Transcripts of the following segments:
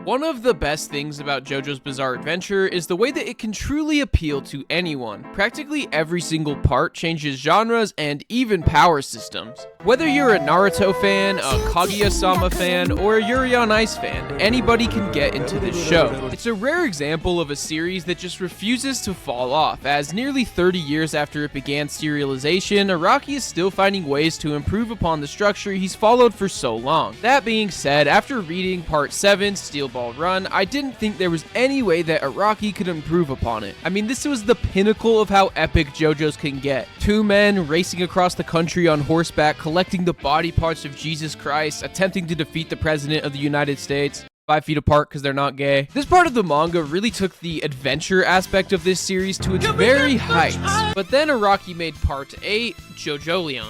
One of the best things about JoJo's Bizarre Adventure is the way that it can truly appeal to anyone. Practically every single part changes genres and even power systems. Whether you're a Naruto fan, a Kaguya-sama fan, or a Yuri on Ice fan, anybody can get into this show. It's a rare example of a series that just refuses to fall off, as nearly 30 years after it began serialization, Araki is still finding ways to improve upon the structure he's followed for so long. That being said, after reading Part 7, Steel Ball Run, I didn't think there was any way that Araki could improve upon it. I mean, this was the pinnacle of how epic JoJo's can get. Two men racing across the country on horseback, collecting the body parts of Jesus Christ, attempting to defeat the President of the United States. 5 feet apart because they're not gay. This part of the manga really took the adventure aspect of this series to its very heights. But then Araki made Part 8, Jojo.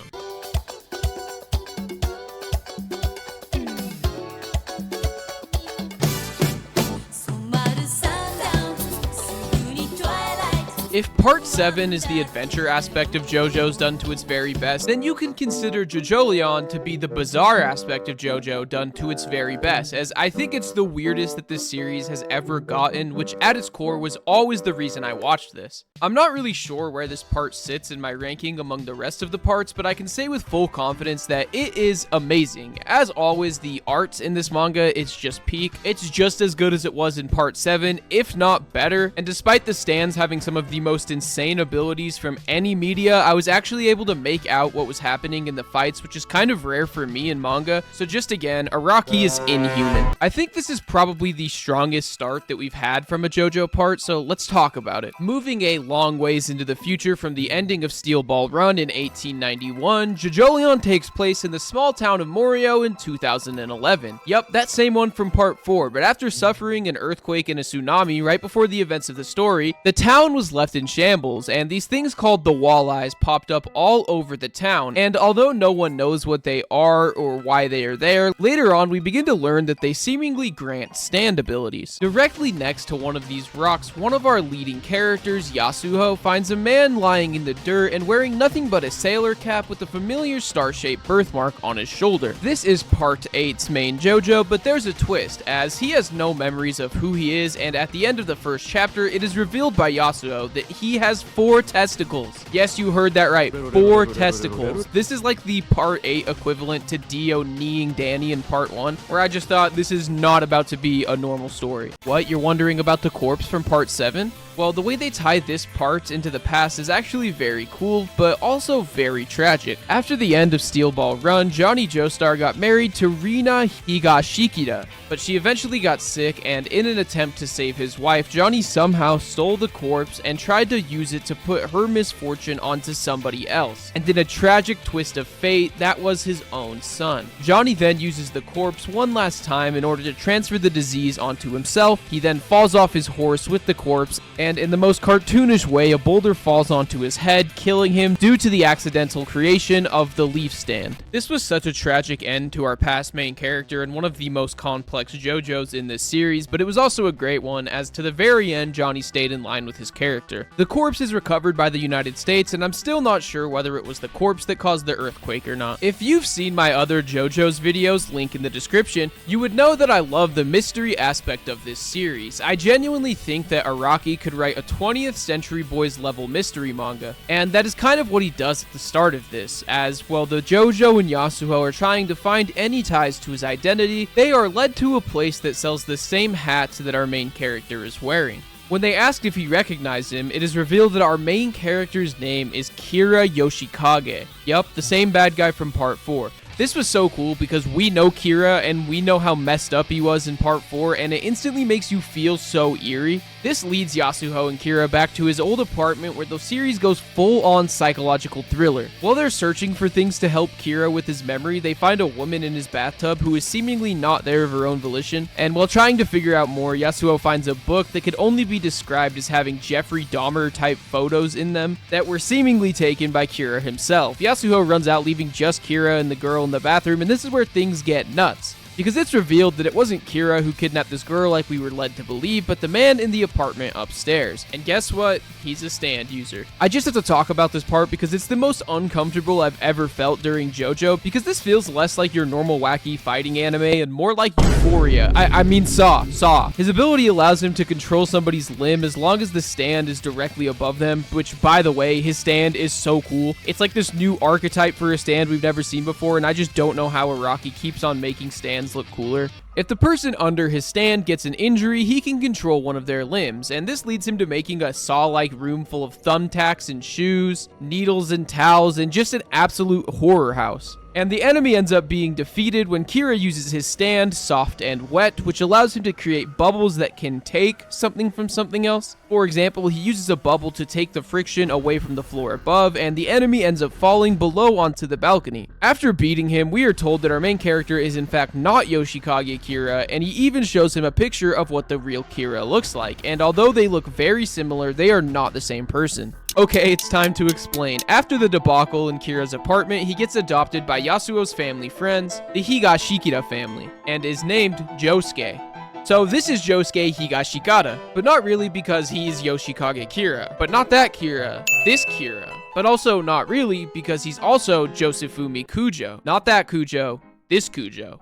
If Part 7 is the adventure aspect of JoJo's done to its very best, then you can consider JoJolion to be the bizarre aspect of JoJo done to its very best, as I think it's the weirdest that this series has ever gotten, which at its core was always the reason I watched this. I'm not really sure where this part sits in my ranking among the rest of the parts, but I can say with full confidence that it is amazing. As always, the art in this manga is just peak. It's just as good as it was in Part 7, if not better, and despite the stands having some of the most insane abilities from any media, I was actually able to make out what was happening in the fights, which is kind of rare for me in manga. So just again, Araki is inhuman. I think this is probably the strongest start that we've had from a JoJo part, so let's talk about it. Moving a long ways into the future from the ending of Steel Ball Run in 1891, Jojolion takes place in the small town of Morio in 2011. Yup, that same one from Part 4, but after suffering an earthquake and a tsunami right before the events of the story, the town was left in shambles, and these things called the walleyes popped up all over the town, and although no one knows what they are or why they are there, later on we begin to learn that they seemingly grant stand abilities. Directly next to one of these rocks, one of our leading characters, Yasuho, finds a man lying in the dirt and wearing nothing but a sailor cap with a familiar star-shaped birthmark on his shoulder. This is Part 8's main JoJo, but there's a twist, as he has no memories of who he is, and at the end of the first chapter, it is revealed by Yasuho that he has 4 testicles. Yes, you heard that right. 4 testicles. This is like the Part 8 equivalent to Dio kneeing Danny in Part 1, where I just thought this is not about to be a normal story. What, you're wondering about the corpse from Part 7? Well, the way they tie this part into the past is actually very cool, but also very tragic. After the end of Steel Ball Run, Johnny Joestar got married to Rina Higashikita, but she eventually got sick, and in an attempt to save his wife, Johnny somehow stole the corpse and tried to use it to put her misfortune onto somebody else. And in a tragic twist of fate, that was his own son. Johnny then uses the corpse one last time in order to transfer the disease onto himself. He then falls off his horse with the corpse, and in the most cartoonish way, a boulder falls onto his head, killing him due to the accidental creation of the leaf stand. This was such a tragic end to our past main character and one of the most complex JoJos in this series, but it was also a great one, as to the very end, Johnny stayed in line with his character. The corpse is recovered by the United States, and I'm still not sure whether it was the corpse that caused the earthquake or not. If you've seen my other JoJo's videos, link in the description, you would know that I love the mystery aspect of this series. I genuinely think that Araki could write a 20th Century Boys level mystery manga, and that is kind of what he does at the start of this, as, well, the Jojo and Yasuho are trying to find any ties to his identity. They are led to a place that sells the same hats that our main character is wearing. When they asked if he recognized him, it is revealed that our main character's name is Kira Yoshikage. Yup, the same bad guy from Part 4. This was so cool because we know Kira and we know how messed up he was in Part 4, and it instantly makes you feel so eerie. This leads Yasuho and Kira back to his old apartment, where the series goes full-on psychological thriller. While they're searching for things to help Kira with his memory, they find a woman in his bathtub who is seemingly not there of her own volition, and while trying to figure out more, Yasuho finds a book that could only be described as having Jeffrey Dahmer-type photos in them that were seemingly taken by Kira himself. Yasuho runs out, leaving just Kira and the girl in the bathroom, and this is where things get nuts. because it's revealed that it wasn't Kira who kidnapped this girl like we were led to believe, but the man in the apartment upstairs. And guess what? He's a stand user. I just have to talk about this part because it's the most uncomfortable I've ever felt during JoJo, because this feels less like your normal wacky fighting anime and more like Euphoria. I mean Saw. His ability allows him to control somebody's limb as long as the stand is directly above them, which, by the way, his stand is so cool. It's like this new archetype for a stand we've never seen before, and I just don't know how Araki keeps on making stands look cooler. If the person under his stand gets an injury, he can control one of their limbs, and this leads him to making a Saw-like room full of thumbtacks and shoes, needles and towels, and just an absolute horror house. And the enemy ends up being defeated when Kira uses his stand, Soft and Wet, which allows him to create bubbles that can take something from something else. For example, he uses a bubble to take the friction away from the floor above, and the enemy ends up falling below onto the balcony. After beating him, we are told that our main character is in fact not Yoshikage Kira, and he even shows him a picture of what the real Kira looks like, and although they look very similar, they are not the same person. Okay, it's time to explain. After the debacle in Kira's apartment, he gets adopted by Yasuo's family friends, the Higashikata family, and is named Josuke. So this is Josuke Higashikata, but not really because he's Yoshikage Kira, but not that Kira, this Kira. But also not really because he's also Josefumi Kujo, not that Kujo, this Kujo.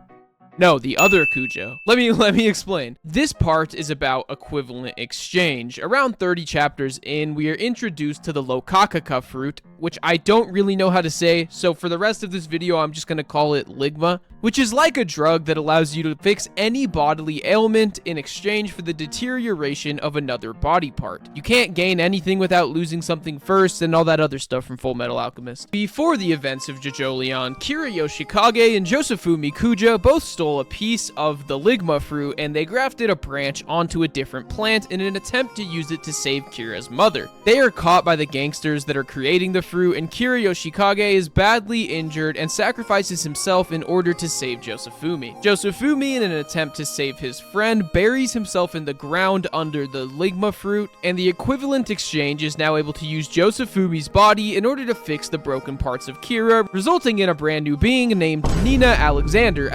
No, the other Kujo. Let me explain. This part is about equivalent exchange. Around 30 chapters in, we are introduced to the Lokakaka fruit, which I don't really know how to say, so for the rest of this video, I'm just gonna call it Ligma, which is like a drug that allows you to fix any bodily ailment in exchange for the deterioration of another body part. You can't gain anything without losing something first and all that other stuff from Full Metal Alchemist. Before the events of JoJolion, Kira Yoshikage and Josefumi Kujo both stole a piece of the Ligma fruit, and they grafted a branch onto a different plant in an attempt to use it to save Kira's mother. They are caught by the gangsters that are creating the fruit, and Kira Yoshikage is badly injured and sacrifices himself in order to save Josefumi. Josefumi, in an attempt to save his friend, buries himself in the ground under the Ligma fruit, and the equivalent exchange is now able to use Josefumi's body in order to fix the broken parts of Kira, resulting in a brand new being named Nina Alexander,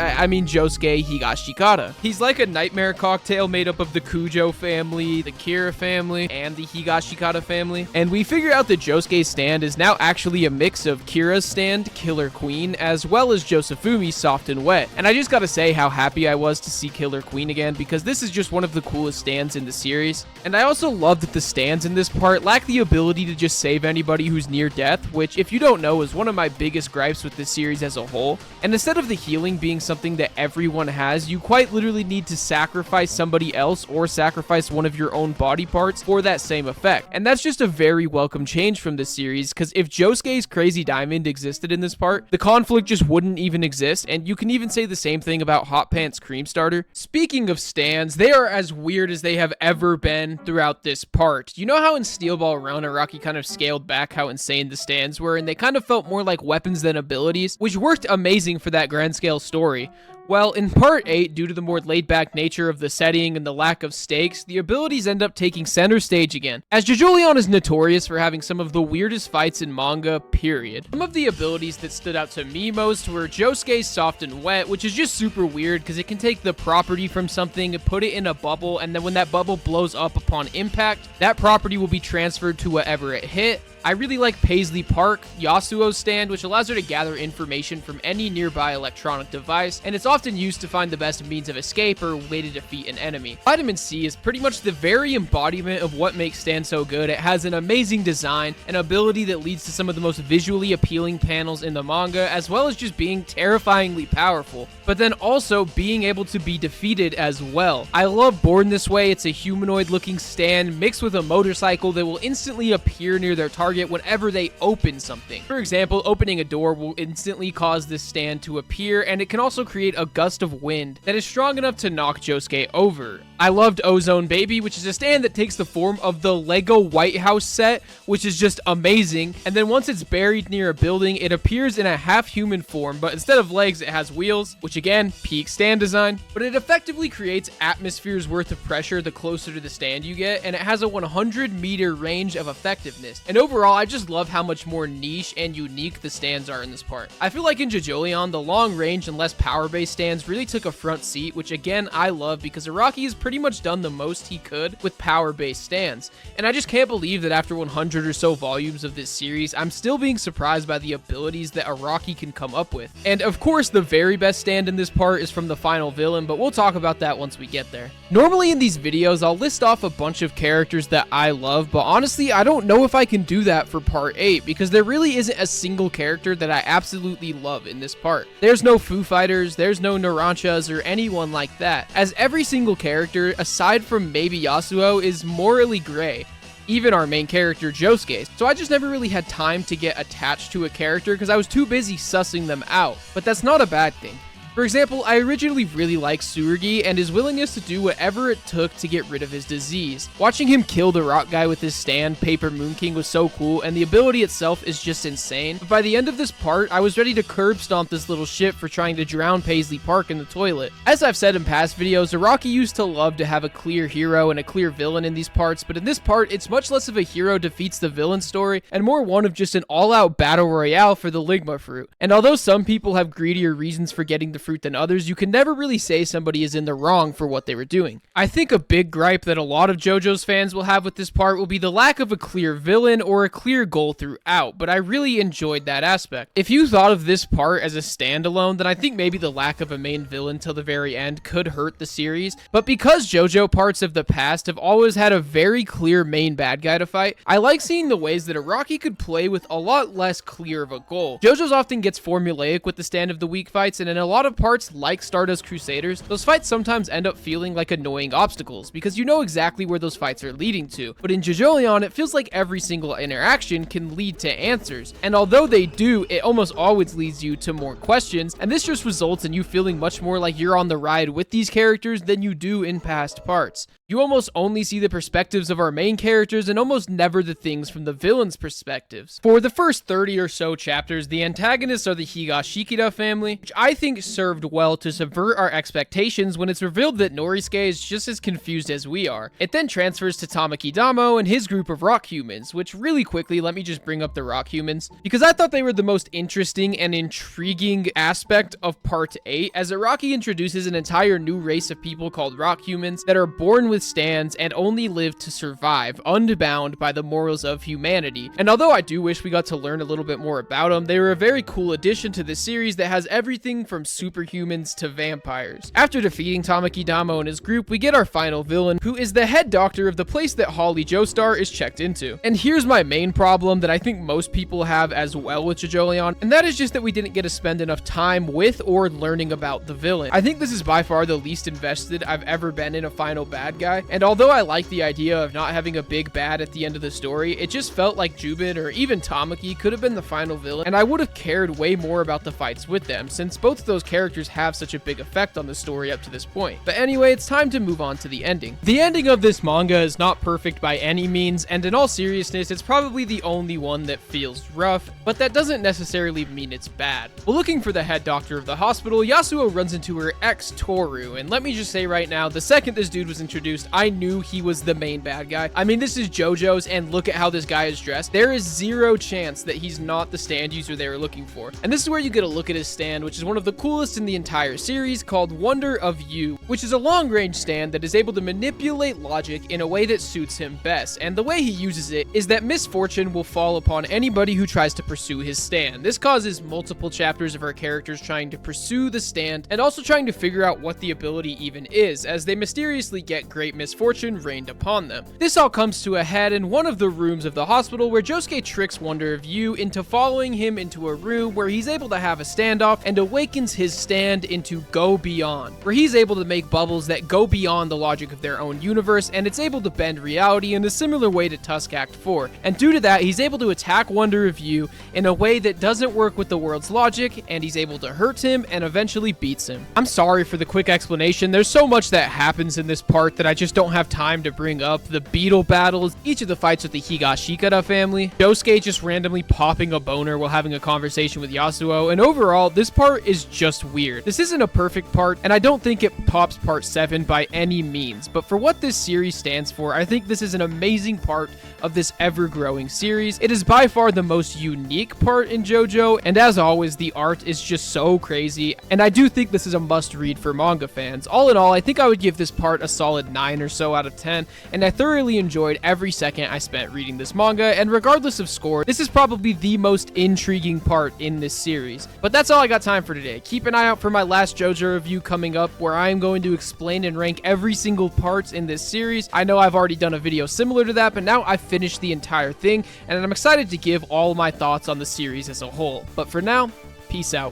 Josuke Higashikata. He's like a nightmare cocktail made up of the Kujo family, the Kira family, and the Higashikata family. And we figure out that Josuke's stand is now actually a mix of Kira's stand, Killer Queen, as well as Josefumi's Soft and Wet. And I just gotta say how happy I was to see Killer Queen again, because this is just one of the coolest stands in the series. And I also love that the stands in this part lack the ability to just save anybody who's near death, which, if you don't know, is one of my biggest gripes with this series as a whole. And instead of the healing being something that everyone has, you quite literally need to sacrifice somebody else or sacrifice one of your own body parts for that same effect. And that's just a very welcome change from this series, because if Josuke's Crazy Diamond existed in this part, the conflict just wouldn't even exist, and you can even say the same thing about Hot Pants Cream Starter. Speaking of stands, they are as weird as they have ever been throughout this part. You know how in Steel Ball Run, Araki kind of scaled back how insane the stands were, and they kind of felt more like weapons than abilities, which worked amazing for that grand scale story. Well, in Part 8, due to the more laid-back nature of the setting and the lack of stakes, the abilities end up taking center stage again, as JoJolion is notorious for having some of the weirdest fights in manga, period. Some of the abilities that stood out to me most were Josuke's Soft and Wet, which is just super weird because it can take the property from something and put it in a bubble, and then when that bubble blows up upon impact, that property will be transferred to whatever it hit. I really like Paisley Park, Yasuo's stand, which allows her to gather information from any nearby electronic device, and it's often used to find the best means of escape or way to defeat an enemy. Vitamin C is pretty much the very embodiment of what makes stand so good. It has an amazing design, an ability that leads to some of the most visually appealing panels in the manga, as well as just being terrifyingly powerful, but then also being able to be defeated as well. I love Born This Way. It's a humanoid looking stand mixed with a motorcycle that will instantly appear near their target whenever they open something. For example, opening a door will instantly cause this stand to appear, and it can also create a gust of wind that is strong enough to knock Josuke over. I loved Ozone Baby, which is a stand that takes the form of the Lego White House set, which is just amazing. And then once it's buried near a building, it appears in a half-human form, but instead of legs, it has wheels, which again, peak stand design. But it effectively creates atmosphere's worth of pressure the closer to the stand you get, and it has a 100-meter range of effectiveness. And overall, overall, I just love how much more niche and unique the stands are in this part. I feel like in Jojolion, the long range and less power-based stands really took a front seat, which again, I love because Araki has pretty much done the most he could with power-based stands. And I just can't believe that after 100 or so volumes of this series, I'm still being surprised by the abilities that Araki can come up with. And of course, the very best stand in this part is from the final villain, but we'll talk about that once we get there. Normally in these videos, I'll list off a bunch of characters that I love, but honestly, I don't know if I can do that for part 8 because there really isn't a single character that I absolutely love in this part. There's no Foo Fighters, there's no Naranchas or anyone like that, as every single character, aside from maybe Yasuo, is morally gray. Even our main character, Josuke. So I just never really had time to get attached to a character because I was too busy sussing them out. But that's not a bad thing. For example, I originally really liked Tsurugi and his willingness to do whatever it took to get rid of his disease. Watching him kill the rock guy with his stand, Paper Moon King, was so cool, and the ability itself is just insane. But by the end of this part, I was ready to curb stomp this little shit for trying to drown Paisley Park in the toilet. As I've said in past videos, Araki used to love to have a clear hero and a clear villain in these parts, but in this part, it's much less of a hero defeats the villain story, and more one of just an all-out battle royale for the Ligma fruit. And although some people have greedier reasons for getting the fruit than others, you can never really say somebody is in the wrong for what they were doing. I think a big gripe that a lot of JoJo's fans will have with this part will be the lack of a clear villain or a clear goal throughout, but I really enjoyed that aspect. If you thought of this part as a standalone, then I think maybe the lack of a main villain till the very end could hurt the series, but because JoJo parts of the past have always had a very clear main bad guy to fight, I like seeing the ways that Araki could play with a lot less clear of a goal. JoJo's often gets formulaic with the stand of the week fights, and in a lot of parts like Stardust Crusaders, those fights sometimes end up feeling like annoying obstacles because you know exactly where those fights are leading to. But in Jojolion, it feels like every single interaction can lead to answers. And although they do, it almost always leads you to more questions, and this just results in you feeling much more like you're on the ride with these characters than you do in past parts. You almost only see the perspectives of our main characters and almost never the things from the villains' perspectives. For the first 30 or so chapters, the antagonists are the Higashikira family, which I think served well to subvert our expectations when it's revealed that Norisuke is just as confused as we are. It then transfers to Tamaki Damo and his group of rock humans, which really quickly, let me just bring up the rock humans, because I thought they were the most interesting and intriguing aspect of part 8, as Araki introduces an entire new race of people called rock humans that are born with stands and only live to survive, unbound by the morals of humanity. And although I do wish we got to learn a little bit more about them, they were a very cool addition to this series that has everything from superhumans to vampires. After defeating Tamaki Damo and his group, we get our final villain, who is the head doctor of the place that Holly Joestar is checked into. And here's my main problem that I think most people have as well with Jojolion, and that is just that we didn't get to spend enough time with or learning about the villain. I think this is by far the least invested I've ever been in a final bad guy, and although I like the idea of not having a big bad at the end of the story, it just felt like Jubin or even Tamaki could have been the final villain, and I would have cared way more about the fights with them, since both of those characters have such a big effect on the story up to this point. But anyway, it's time to move on to the ending. The ending of this manga is not perfect by any means, and in all seriousness, it's probably the only one that feels rough, but that doesn't necessarily mean it's bad. While looking for the head doctor of the hospital, Yasuo runs into her ex Toru, and let me just say right now, the second this dude was introduced, I knew he was the main bad guy. I mean, this is JoJo's, and look at how this guy is dressed. There is zero chance that he's not the stand user they were looking for. And this is where you get a look at his stand, which is one of the coolest in the entire series, called Wonder of You, which is a long-range stand that is able to manipulate logic in a way that suits him best. And the way he uses it is that misfortune will fall upon anybody who tries to pursue his stand. This causes multiple chapters of our characters trying to pursue the stand and also trying to figure out what the ability even is, as they mysteriously get great misfortune rained upon them. This all comes to a head in one of the rooms of the hospital where Josuke tricks Wonder of You into following him into a room where he's able to have a standoff and awakens his stand into Go Beyond, where he's able to make bubbles that go beyond the logic of their own universe, and it's able to bend reality in a similar way to Tusk Act 4. And due to that, he's able to attack Wonder of You in a way that doesn't work with the world's logic, and he's able to hurt him and eventually beats him. I'm sorry for the quick explanation. There's so much that happens in this part that I just don't have time to bring up the beetle battles, each of the fights with the Higashikara family, Josuke just randomly popping a boner while having a conversation with Yasuo, and overall, this part is just weird. This isn't a perfect part, and I don't think it tops part 7 by any means, but for what this series stands for, I think this is an amazing part of this ever-growing series. It is by far the most unique part in JoJo, and as always, the art is just so crazy, and I do think this is a must-read for manga fans. All in all, I think I would give this part a solid 9 or so out of 10, and I thoroughly enjoyed every second I spent reading this manga, and regardless of score, this is probably the most intriguing part in this series. But that's all I got time for today. Keep an eye out for my last JoJo review coming up, where I am going to explain and rank every single part in this series. I know I've already done a video similar to that, but now I've finished the entire thing, and I'm excited to give all my thoughts on the series as a whole. But for now, peace out.